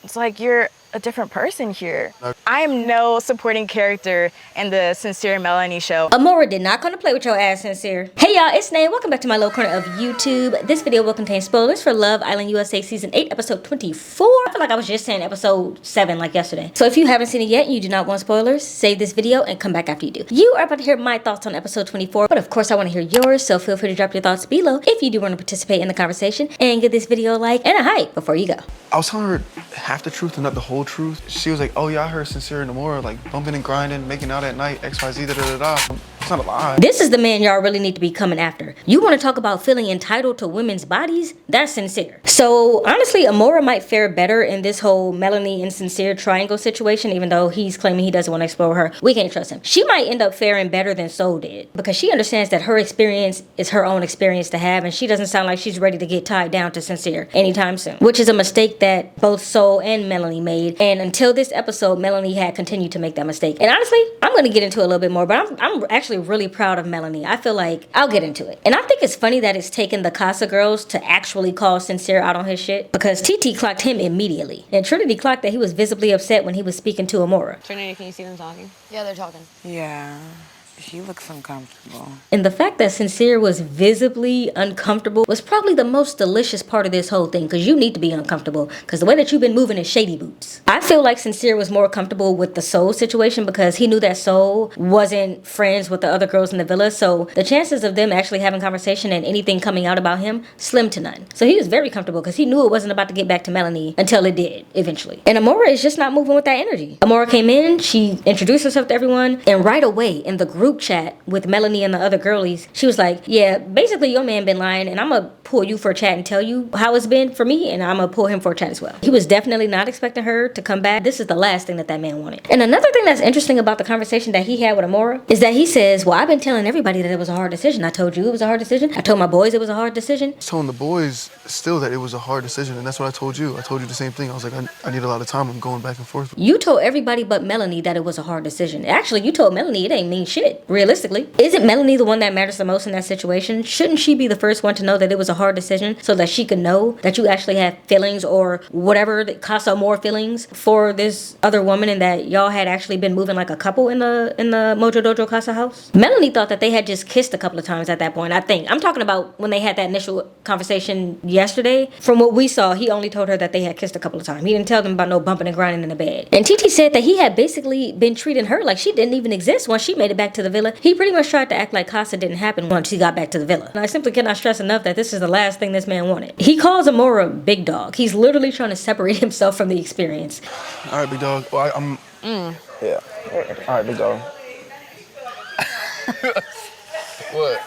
It's like you're a different person here. I am no supporting character in the Sincere Melanie show. Amora did not come to play with your ass, Sincere. Hey y'all, it's Nay. Welcome back to my little corner of YouTube. This video will contain spoilers for Love Island USA Season 8, Episode 24. I feel like I was just saying Episode 7 like yesterday. So if you haven't seen it yet and you do not want spoilers, save this video and come back after you do. You are about to hear my thoughts on Episode 24, but of course I want to hear yours, so feel free to drop your thoughts below if you do want to participate in the conversation, and give this video a like and a hype before you go. I was telling her half the truth and not the whole truth. She was like, oh yeah, I heard Sincere and Amor like bumping and grinding, making out at night, XYZ, da-da-da-da. It's not a lie. This is the man y'all really need to be coming after. You want to talk about feeling entitled to women's bodies? That's Sincere. So honestly, Amora might fare better in this whole Melanie and Sincere triangle situation, even though he's claiming he doesn't want to explore her. We can't trust him. She might end up faring better than Soul did, because she understands that her experience is her own experience to have, and she doesn't sound like she's ready to get tied down to Sincere anytime soon, which is a mistake that both Soul and Melanie made. And until this episode, Melanie had continued to make that mistake. And honestly, I'm going to get into it a little bit more, but I'm actually really proud of Melanie. I feel like I'll get into it. And I think it's funny that it's taken the Casa girls to actually call Sincere out on his shit, because TT clocked him immediately. And Trinity clocked that he was visibly upset when he was speaking to Amora. Trinity, can you see them talking? Yeah, they're talking. Yeah. She looks uncomfortable. And the fact that Sincere was visibly uncomfortable was probably the most delicious part of this whole thing, because you need to be uncomfortable, because the way that you've been moving is shady boots. I feel like Sincere was more comfortable with the Soul situation because he knew that Soul wasn't friends with the other girls in the villa, so the chances of them actually having conversation and anything coming out about him slim to none. So he was very comfortable because he knew it wasn't about to get back to Melanie until it did eventually. And Amora is just not moving with that energy. Amora came in, she introduced herself to everyone, and right away in the group chat with Melanie and the other girlies, she was like, yeah, basically your man been lying, and I'm gonna pull you for a chat and tell you how it's been for me, and I'm gonna pull him for a chat as well. He was definitely not expecting her to come back. This is the last thing that man wanted. And another thing that's interesting about the conversation that he had with Amora is that he says, well, I've been telling everybody that it was a hard decision. I told you it was a hard decision. I told my boys it was a hard decision. I was telling the boys still that it was a hard decision, and that's what I told you. I told you the same thing. I was like, I need a lot of time. I'm going back and forth. You told everybody but Melanie that it was a hard decision. Actually, you told Melanie it ain't mean shit, realistically. Isn't Melanie the one that matters the most in that situation? Shouldn't she be the first one to know that it was a hard decision, so that she could know that you actually have feelings, or whatever, the Casa Amor feelings for this other woman, and that y'all had actually been moving like a couple in the Mojo Dojo Casa house? Melanie thought that they had just kissed a couple of times at that point, I think. I'm talking about when they had that initial conversation yesterday. From what we saw, he only told her that they had kissed a couple of times. He didn't tell them about no bumping and grinding in the bed. And TT said that he had basically been treating her like she didn't even exist once she made it back to the villa. He pretty much tried to act like Casa didn't happen once he got back to the villa. And I simply cannot stress enough that this is the last thing this man wanted. He calls Amora big dog. He's literally trying to separate himself from the experience. All right, big dog. Well, I'm... Yeah. All right, big dog. What?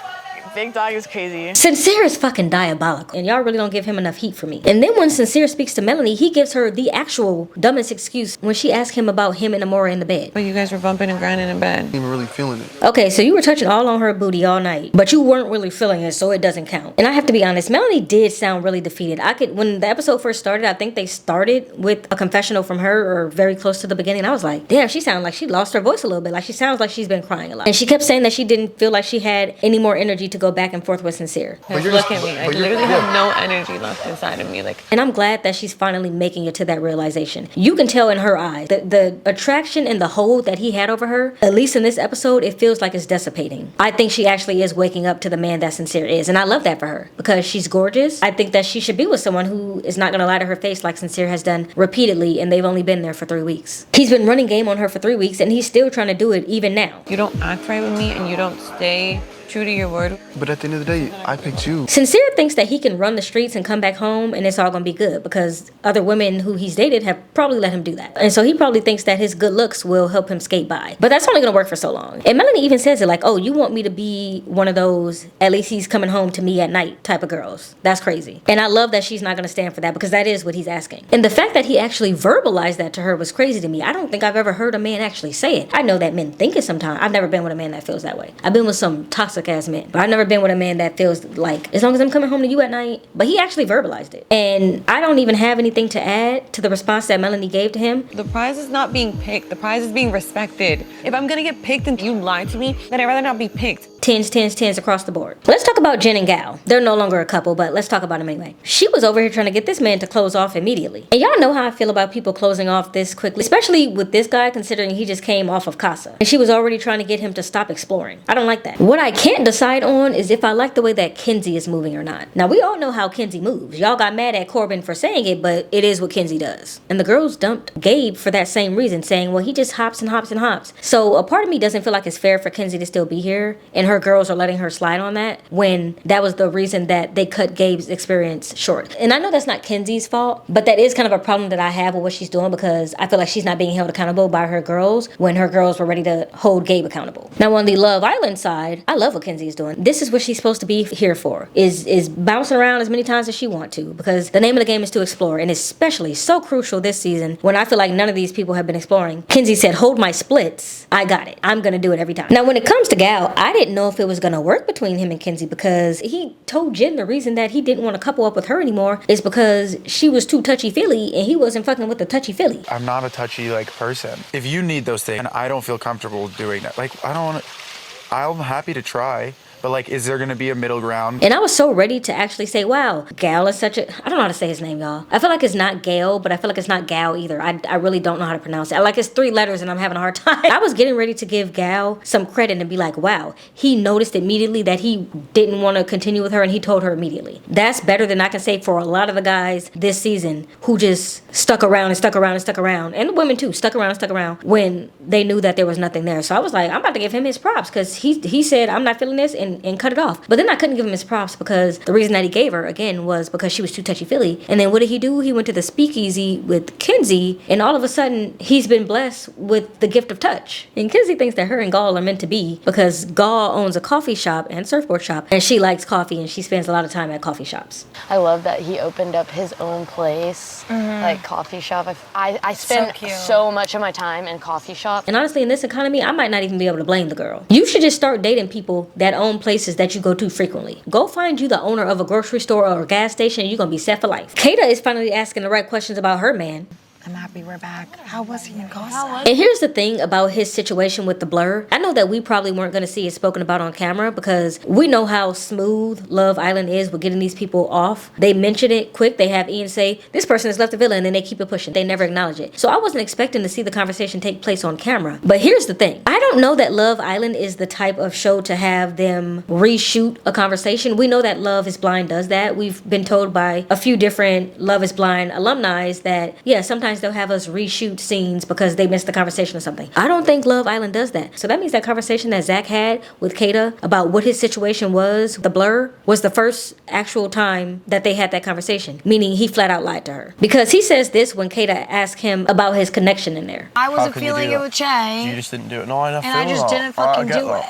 Big dog is crazy. Sincere is fucking diabolical, and y'all really don't give him enough heat for me. And then when Sincere speaks to Melanie, he gives her the actual dumbest excuse when she asks him about him and Amora in the bed. But you guys were bumping and grinding in bed. I'm even really feeling it. Okay, so you were touching all on her booty all night, but you weren't really feeling it, so it doesn't count. And I have to be honest, Melanie did sound really defeated. When the episode first started, I think they started with a confessional from her, or very close to the beginning. I was like, damn, she sounded like she lost her voice a little bit. Like, she sounds like she's been crying a lot. And she kept saying that she didn't feel like she had any more energy to go back and forth with Sincere. Look at me. I literally have no energy left inside of me. And I'm glad that she's finally making it to that realization. You can tell in her eyes that the attraction and the hold that he had over her, at least in this episode, it feels like it's dissipating. I think she actually is waking up to the man that Sincere is, and I love that for her, because she's gorgeous. I think that she should be with someone who is not going to lie to her face like Sincere has done repeatedly, and they've only been there for 3 weeks. He's been running game on her for 3 weeks, and he's still trying to do it even now. You don't act right with me, and you don't stay true to your word. But at the end of the day, I picked you. Sincere thinks that he can run the streets and come back home and it's all gonna be good, because other women who he's dated have probably let him do that. And so he probably thinks that his good looks will help him skate by. But that's only gonna work for so long. And Melanie even says it like, oh, you want me to be one of those, at least he's coming home to me at night type of girls. That's crazy. And I love that she's not gonna stand for that, because that is what he's asking. And the fact that he actually verbalized that to her was crazy to me. I don't think I've ever heard a man actually say it. I know that men think it sometimes. I've never been with a man that feels that way. I've been with some toxic ass men, but I've never been with a man that feels like, as long as I'm coming home to you at night. But he actually verbalized it. And I don't even have anything to add to the response that Melanie gave to him. The prize is not being picked. The prize is being respected. If I'm gonna get picked and you lie to me, then I'd rather not be picked. tens across the board. Let's talk about Jen and Gal. They're no longer a couple, but let's talk about them anyway. She was over here trying to get this man to close off immediately. And y'all know how I feel about people closing off this quickly, especially with this guy, considering he just came off of Casa. And she was already trying to get him to stop exploring. I don't like that. What I can't decide on is if I like the way that Kenzie is moving or not. Now, we all know how Kenzie moves. Y'all got mad at Corbin for saying it, but it is what Kenzie does. And the girls dumped Gabe for that same reason, saying, well, he just hops and hops and hops. So a part of me doesn't feel like it's fair for Kenzie to still be here, and her girls are letting her slide on that when that was the reason that they cut Gabe's experience short. And I know that's not Kenzie's fault, but that is kind of a problem that I have with what she's doing, because I feel like she's not being held accountable by her girls when her girls were ready to hold Gabe accountable. Now, on the Love Island side, I love what Kenzie is doing. This is what she's supposed to be here for, is bouncing around as many times as she wants to, because the name of the game is to explore, and especially so crucial this season when I feel like none of these people have been exploring. Kenzie said, hold my splits. I got it. I'm gonna do it every time. Now, when it comes to Gal, I didn't know if it was gonna work between him and Kenzie, because he told Jen the reason that he didn't want to couple up with her anymore is because she was too touchy-feely and he wasn't fucking with the touchy-feely. I'm not a touchy person. If you need those things and I don't feel comfortable doing that, I don't want to, I'm happy to try. But is there gonna be a middle ground? And I was so ready to actually say, wow, Gal is such a, I don't know how to say his name, y'all. I feel like it's not Gail, but I feel like it's not Gal either. I really don't know how to pronounce it. It's 3 letters and I'm having a hard time. I was getting ready to give Gal some credit and be like, wow, he noticed immediately that he didn't want to continue with her and he told her immediately. That's better than I can say for a lot of the guys this season who just stuck around and stuck around and stuck around. And the women too, stuck around and stuck around when they knew that there was nothing there. So I was like, I'm about to give him his props, because he said, I'm not feeling this, and cut it off. But then I couldn't give him his props because the reason that he gave her, again, was because she was too touchy-feely. And then what did he do? He went to the speakeasy with Kenzie, and all of a sudden, he's been blessed with the gift of touch. And Kenzie thinks that her and Gaul are meant to be, because Gaul owns a coffee shop and surfboard shop, and she likes coffee, and she spends a lot of time at coffee shops. I love that he opened up his own place, coffee shop. I spend so much of my time in coffee shop. And honestly, in this economy, I might not even be able to blame the girl. You should just start dating people that own places that you go to frequently. Go find you the owner of a grocery store or a gas station, and you're gonna be set for life. Kata is finally asking the right questions about her man. I'm happy we're back. How was he in Casa? And here's the thing about his situation with the blur. I know that we probably weren't going to see it spoken about on camera, because we know how smooth Love Island is with getting these people off. They mention it quick. They have Ian say, this person has left the villa, and then they keep it pushing. They never acknowledge it. So I wasn't expecting to see the conversation take place on camera. But here's the thing. I don't know that Love Island is the type of show to have them reshoot a conversation. We know that Love is Blind does that. We've been told by a few different Love is Blind alumni that, yeah, sometimes they'll have us reshoot scenes because they missed the conversation or something. I don't think Love Island does that. So that means that conversation that Zach had with Kata about what his situation was, the blur, was the first actual time that they had that conversation. Meaning he flat out lied to her. Because he says this when Kata asked him about his connection in there. I wasn't feeling it with Che. You just didn't do it. No, I and I just didn't fucking do it.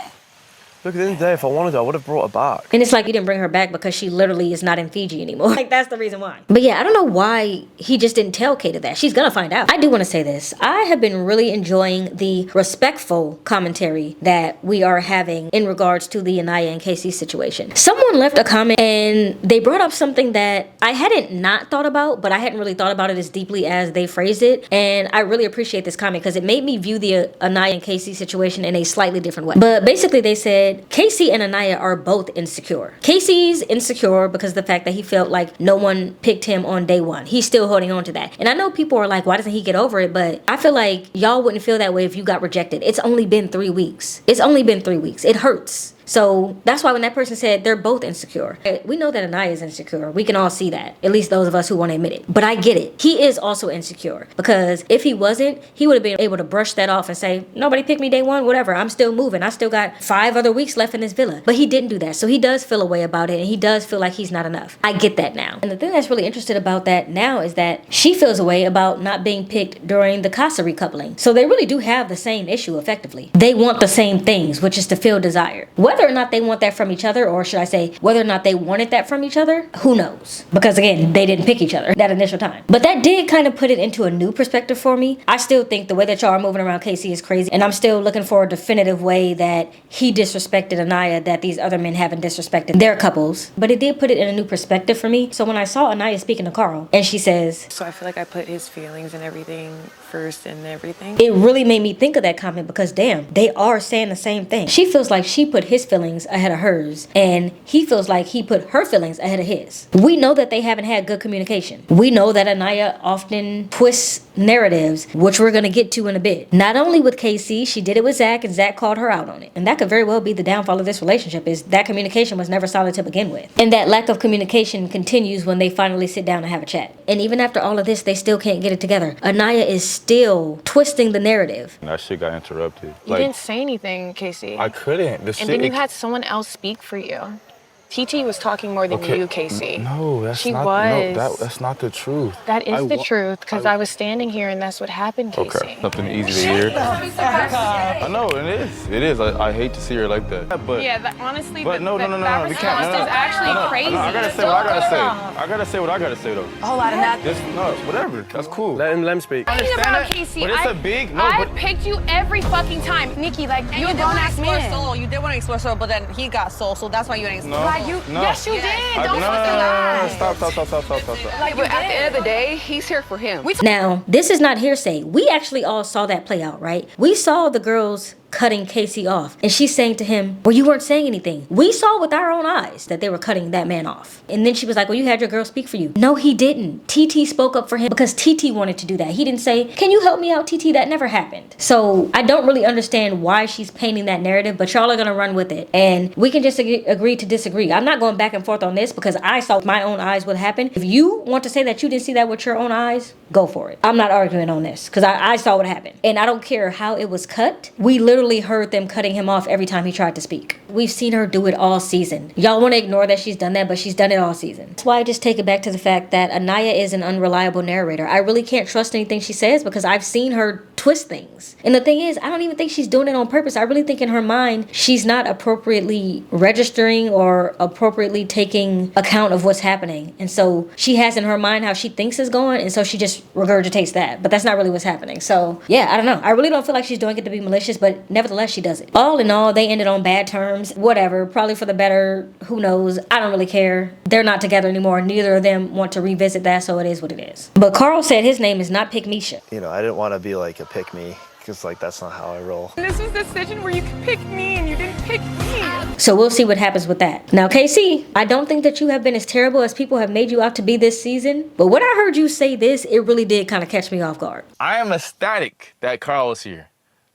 Look, at the end of the day, if I wanted to, I would have brought her back. And it's like you didn't bring her back because she literally is not in Fiji anymore. That's the reason why. But yeah, I don't know why he just didn't tell Kata that. She's gonna find out. I do want to say this. I have been really enjoying the respectful commentary that we are having in regards to the Aniya and Casey situation. Someone left a comment and they brought up something that I hadn't not thought about, but I hadn't really thought about it as deeply as they phrased it. And I really appreciate this comment because it made me view the Aniya and Casey situation in a slightly different way. But basically they said, Casey and Aniya are both insecure. Casey's insecure because of the fact that he felt like no one picked him on day one. He's still holding on to that. And I know people are like, why doesn't he get over it? But I feel like y'all wouldn't feel that way if you got rejected. It's only been 3 weeks. It's only been 3 weeks. It hurts. So that's why when that person said they're both insecure, we know that Aniya is insecure. We can all see that, at least those of us who want to admit it. But I get it. He is also insecure because if he wasn't, he would have been able to brush that off and say, nobody picked me day one, whatever. I'm still moving. I still got 5 other weeks left in this villa. But he didn't do that. So he does feel a way about it and he does feel like he's not enough. I get that now. And the thing that's really interesting about that now is that she feels a way about not being picked during the Casa recoupling. So they really do have the same issue effectively. They want the same things, which is to feel desired. Whether or not they want that from each other, or should I say, whether or not they wanted that from each other, who knows? Because again, they didn't pick each other that initial time. But that did kind of put it into a new perspective for me. I still think the way that y'all are moving around Casey is crazy, and I'm still looking for a definitive way that he disrespected Aniya that these other men haven't disrespected their couples. But it did put it in a new perspective for me. So when I saw Aniya speaking to Carl, and she says, so I feel like I put his feelings and everything first and everything. It really made me think of that comment because damn, they are saying the same thing. She feels like she put his his feelings ahead of hers, and he feels like he put her feelings ahead of his. We know that they haven't had good communication. We know that Aniya often twists narratives, which we're going to get to in a bit. Not only with Casey, she did it with Zach, and Zach called her out on it. And that could very well be the downfall of this relationship, is that communication was never solid to begin with. And that lack of communication continues when they finally sit down and have a chat. And even after all of this, they still can't get it together. Aniya is still twisting the narrative. That shit got interrupted. You didn't say anything, Casey. I couldn't. And then you had someone else speak for you. TT was talking more than you, Casey. No, that's she not. was. No, that's not the truth. That is the truth, because I was standing here and that's what happened, Casey. Okay, something easy to hear. I know it is. It is. I hate to see her like that. But yeah, honestly, but no. That response is actually crazy. I gotta say what I gotta say. I gotta say what I gotta say though. A whole lot of nothing. Just no, whatever. That's cool. Let him speak. What about Casey? But it's a big no. I picked you every fucking time, Nikki. Like you did don't want to ask me. explore solo. You did want to explore solo, but then he got soul, so that's why you didn't explore. No. Like No. Yes, you did. Don't No, fucking lie. Stop. Like, But at the end of the day, he's here for him. Now, this is not hearsay. We actually all saw that play out, right? We saw the girls cutting Casey off, and she's saying to him, well, you weren't saying anything. We saw with our own eyes that they were cutting that man off. And then she was like, well, you had your girl speak for you. No, he didn't. TT spoke up for him because TT wanted to do that. He didn't say, can you help me out, TT? That never happened. So I don't really understand why she's painting that narrative, but y'all are gonna run with it, and we can just agree to disagree. I'm not going back and forth on this because I saw with my own eyes what happened. If you want to say that you didn't see that with your own eyes, go for it. I'm not arguing on this because I saw what happened, and I don't care how it was cut. We literally heard them cutting him off every time he tried to speak. We've seen her do it all season. Y'all want to ignore that she's done that, but she's done it all season. That's why I just take it back to the fact that Aniya is an unreliable narrator. I really can't trust anything she says because I've seen her twist things. And the thing is, I don't even think she's doing it on purpose. I really think in her mind, she's not appropriately registering or appropriately taking account of what's happening. And so she has in her mind how she thinks is going, and so she just regurgitates that. But that's not really what's happening. So yeah, I don't know. I really don't feel like she's doing it to be malicious, but nevertheless, she does it. All in all, they ended on bad terms. Whatever, probably for the better. Who knows? I don't really care. They're not together anymore. Neither of them want to revisit that, so it is what it is. But Carl said his name is not Pick Misha. You know, I didn't want to be like a pick me, because like that's not how I roll. This was the decision where you could pick me and you didn't pick me. So we'll see what happens with that. Now, KC, I don't think that you have been as terrible as people have made you out to be this season. But when I heard you say this, it really did kind of catch me off guard. I am ecstatic that Carl was here,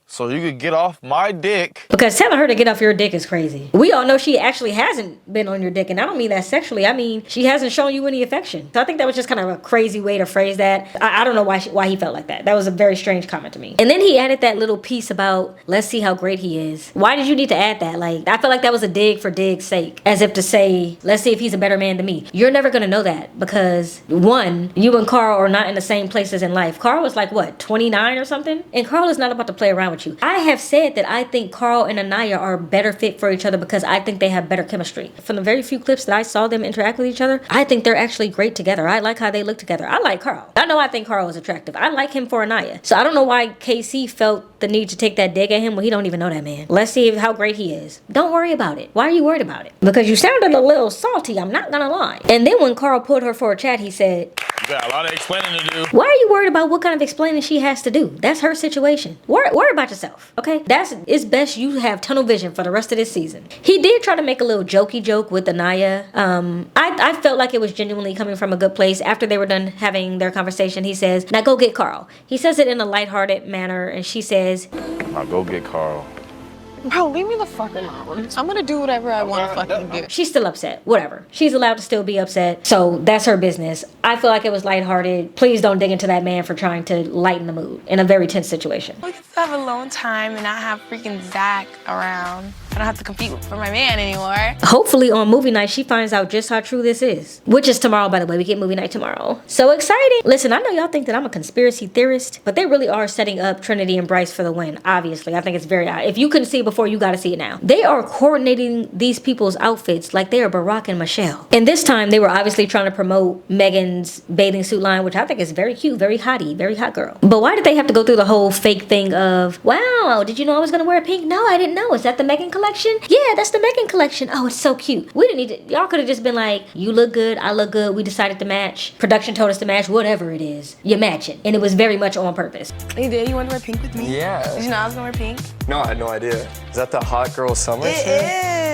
so you could get off my dick. Because telling her to get off your dick is crazy. We all know she actually hasn't been on your dick, and I don't mean that sexually. I mean, she hasn't shown you any affection. So I think that was just kind of a crazy way to phrase that. I don't know why he felt like that. That was a very strange comment to me. And then he added that little piece about, let's see how great he is. Why did you need to add that? Like, I feel like that was a dig for dig's sake. As if to say, let's see if he's a better man than me. You're never going to know that because, one, you and Carl are not in the same places in life. Carl was like, what, 29 or something? And Carl is not about to play around with you. I have said that I think Carl and Aniya are better fit for each other because I think they have better chemistry. From the very few clips that I saw them interact with each other, I think they're actually great together. I like how they look together. I like Carl. I think Carl is attractive. I like him for Aniya. So I don't know why KC felt the need to take that dig at him when he don't even know that man. Let's see how great he is. Don't worry about it. Why are you worried about it? Because you sounded a little salty, I'm not gonna lie. And then when Carl pulled her for a chat, he said, You got a lot of explaining to do. why are you worried about what kind of explaining she has to do? That's her situation. Worry about yourself, okay? It's best you have tunnel vision for the rest of this season. He did try to make a little jokey joke with Aniya. I felt like it was genuinely coming from a good place. After they were done having their conversation, he says, now go get Carl. He says it in a lighthearted manner, and she says, Now go get Carl. Bro, leave me the fuck alone. I'm gonna do whatever I want to fucking do. she's still upset. Whatever. She's allowed to still be upset. So that's her business. I feel like it was lighthearted. Please don't dig into that man for trying to lighten the mood in a very tense situation. We can have alone time and not have freaking Zach around. I don't have to compete for my man anymore. Hopefully on movie night, she finds out just how true this is. Which is tomorrow, by the way. We get movie night tomorrow. So exciting. Listen, I know y'all think that I'm a conspiracy theorist, but they really are setting up Trinity and Bryce for the win. Obviously, I think it's very odd. If you couldn't see it before, you gotta see it now. They are coordinating these people's outfits like they are Barack and Michelle. And this time, they were obviously trying to promote Megan's bathing suit line, which I think is very cute, very hottie, very hot girl. But why did they have to go through the whole fake thing of, wow, did you know I was gonna wear pink? No, I didn't know. Is that the Megan collection? Yeah, that's the Megan collection. Oh, it's so cute. We didn't need to, y'all could have just been like, you look good, I look good, we decided to match. Production told us to match, whatever it is. You're matching. And it was very much on purpose. You did? You wanted to wear pink with me? Yeah. Did you know I was gonna wear pink? No, I had no idea. Is that the hot girl summer It shit?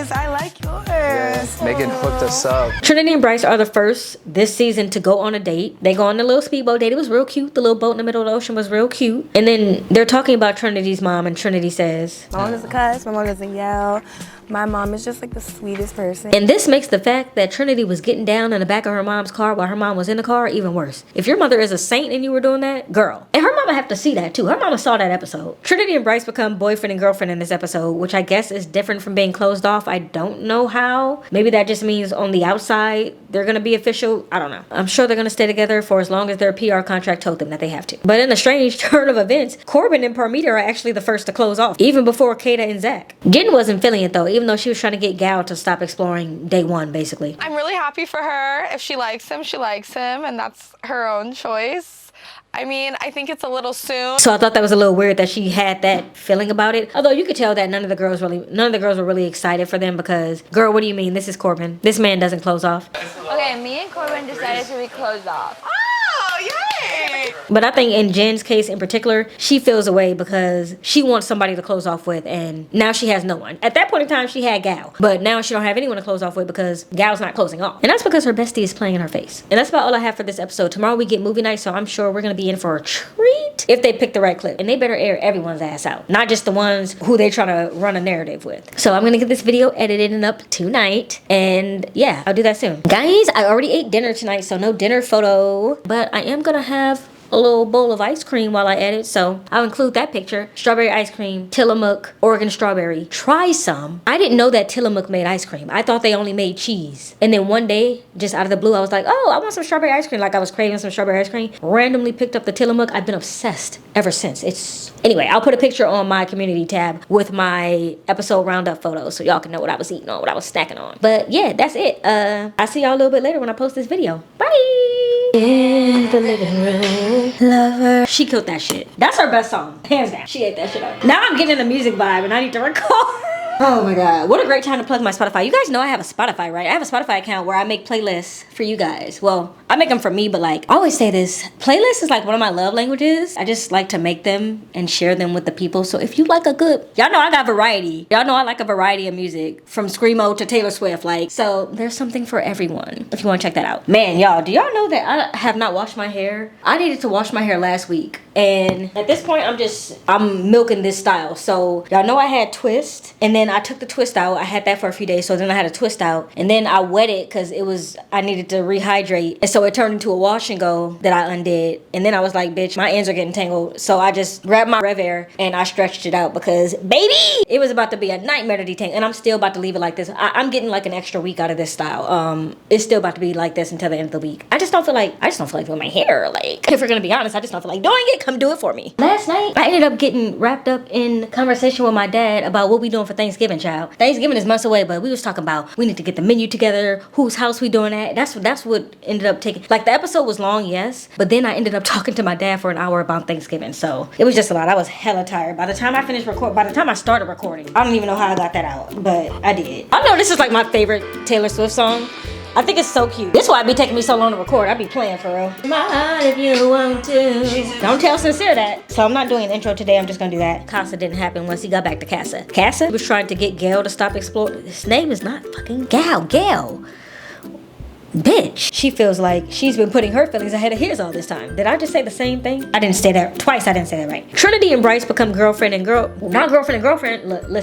is. I like yours. Megan hooked us up. Trinity and Bryce are the first this season to go on a date. They go on a little speedboat date. It was real cute. The little boat in the middle of the ocean was real cute. And then they're talking about Trinity's mom, and Trinity says, My mom doesn't cuss. My mom doesn't yell. My mom is just like the sweetest person. and this makes the fact that Trinity was getting down in the back of her mom's car while her mom was in the car even worse. If your mother is a saint and you were doing that, girl. And her mama have to see that too. Her mama saw that episode. Trinity and Bryce become boyfriend and girlfriend in this episode, which I guess is different from being closed off. I don't know how. Maybe that just means on the outside they're gonna be official. I don't know. I'm sure they're gonna stay together for as long as their PR contract told them that they have to. But in a strange turn of events, Corbin and Parmita are actually the first to close off, even before Kata and Zach. Jen wasn't feeling it though, even though she was trying to get Gal to stop exploring day one, basically. I'm really happy for her. If she likes him, she likes him, and that's her own choice. I mean, I think it's a little soon. So I thought that was a little weird that she had that feeling about it. Although you could tell that none of the girls were really excited for them because, girl, what do you mean? This is Corbin. This man doesn't close off. Okay, me and Corbin decided to be closed off. Oh, yay! But I think in Jen's case in particular, she feels away because she wants somebody to close off with, and now she has no one. At that point in time, she had Gal, but now she don't have anyone to close off with because Gal's not closing off. And that's because her bestie is playing in her face. And that's about all I have for this episode. Tomorrow we get movie night, so I'm sure we're gonna be in for a treat if they pick the right clip. And they better air everyone's ass out, not just the ones who they try to run a narrative with. So I'm gonna get this video edited and up tonight, and yeah, I'll do that soon. Guys, I already ate dinner tonight, so no dinner photo, but I am gonna have a little bowl of ice cream while I edit, so I'll include that picture. Strawberry ice cream, Tillamook, Oregon strawberry. Try some. I didn't know that Tillamook made ice cream. I thought they only made cheese. And then one day, just out of the blue, I was like, oh, I want some strawberry ice cream. Like I was craving some strawberry ice cream. Randomly picked up the Tillamook. I've been obsessed ever since. Anyway, I'll put a picture on my community tab with my episode roundup photos so y'all can know what I was eating on, what I was snacking on. But yeah, that's it. I'll see y'all a little bit later when I post this video. Bye! In the living room. Lover. She killed that shit. That's her best song. Hands down. She ate that shit up. Now I'm getting the music vibe and I need to record. Oh my god. What a great time to plug my Spotify. You guys know I have a Spotify, right? I have a Spotify account where I make playlists for you guys. Well, I make them for me, but like, I always say this. Playlist is like one of my love languages. I just like to make them and share them with the people. So if you like a good, y'all know I got variety. Y'all know I like a variety of music from Screamo to Taylor Swift. Like, so there's something for everyone if you want to check that out. Man, y'all, do y'all know that I have not washed my hair? I needed to wash my hair last week. And at this point, I'm milking this style. So y'all know I had twist, and then I took the twist out. I had that for a few days, so then I had a twist out, and then I wet it because I needed to rehydrate, and so it turned into a wash and go that I undid. And then I was like, bitch, my ends are getting tangled, so I just grabbed my Rev Air and I stretched it out because, baby, it was about to be a nightmare to detangle, and I'm still about to leave it like this. I'm getting like an extra week out of this style. It's still about to be like this until the end of the week. I just don't feel like doing my hair. Like, if we're gonna be honest, I just don't feel like doing it. Come do it for me. Last night, I ended up getting wrapped up in conversation with my dad about what we doing for Thanksgiving, child. Thanksgiving is months away, but we was talking about we need to get the menu together, whose house we doing at. That's what ended up taking. Like, the episode was long, yes, but then I ended up talking to my dad for an hour about Thanksgiving, so it was just a lot. I was hella tired. By the time I started recording, I don't even know how I got that out, but I did. I know this is like my favorite Taylor Swift song. I think it's so cute. This is why it be taking me so long to record. I be playing for real. Smile if you want to. Don't tell Sincere that. So I'm not doing an intro today. I'm just gonna do that. Casa didn't happen once he got back to Casa. Casa was trying to get Gail to stop exploring. His name is not fucking Gal. Gail. Bitch. She feels like she's been putting her feelings ahead of his all this time. Did I just say the same thing? I didn't say that twice. I didn't say that right. Trinity and Bryce become not girlfriend and girlfriend. Listen.